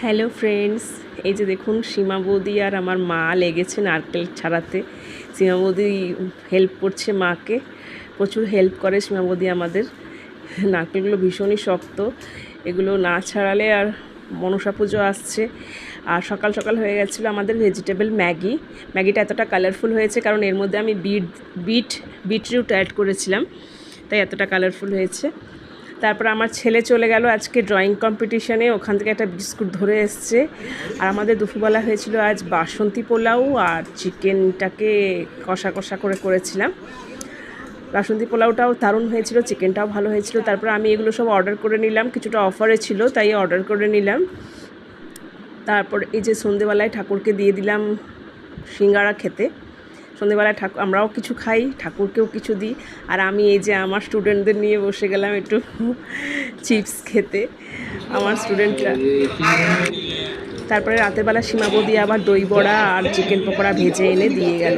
Hello friends, এই যে দেখুন সীমা বৌদি আর আমার মা লেগেছে নারকেল ছাড়াতে। সীমা বৌদি হেল্প করছে মাকে, প্রচুর হেল্প করে সীমা বৌদি আমাদের। নারকেলগুলো ভীষণই শক্ত, এগুলো না ছাড়ালে আর মনসা পুজো আসছে। আর সকাল সকাল হয়ে গেছিলো আমাদের ভেজিটেবল ম্যাগিটা এতটা কালারফুল হয়েছে কারণ এর মধ্যে আমি বিটরুট অ্যাড করেছিলাম, তাই এতটা কালারফুল হয়েছে। তারপর আমার ছেলে চলে গেল আজকে ড্রয়িং কম্পিটিশানে, ওখান থেকে একটা বিস্কুট ধরে এসছে। আর আমাদের দুপুরবেলা হয়েছিল আজ বাসন্তী পোলাও আর চিকেনটাকে কষা কষা করেছিলাম। বাসন্তী পোলাওটাও দারুণ হয়েছিল, চিকেনটাও ভালো হয়েছিল। তারপর আমি এগুলো সব অর্ডার করে নিলাম, কিছুটা অফারে ছিল তাই অর্ডার করে নিলাম। তারপর এই যে সন্ধেবেলায় ঠাকুরকে দিয়ে দিলাম সিঙ্গারা খেতে। সন্ধেবেলায় আমরাও কিছু খাই, ঠাকুরকেও কিছু দিই। আর আমি এই যে আমার স্টুডেন্টদের নিয়ে বসে গেলাম একটু চিপস খেতে, আমার স্টুডেন্টরা। তারপরে রাতের বেলা সীমা বৌদি আবার দই বড়া আর চিকেন পকোড়া ভেজে এনে দিয়ে গেল।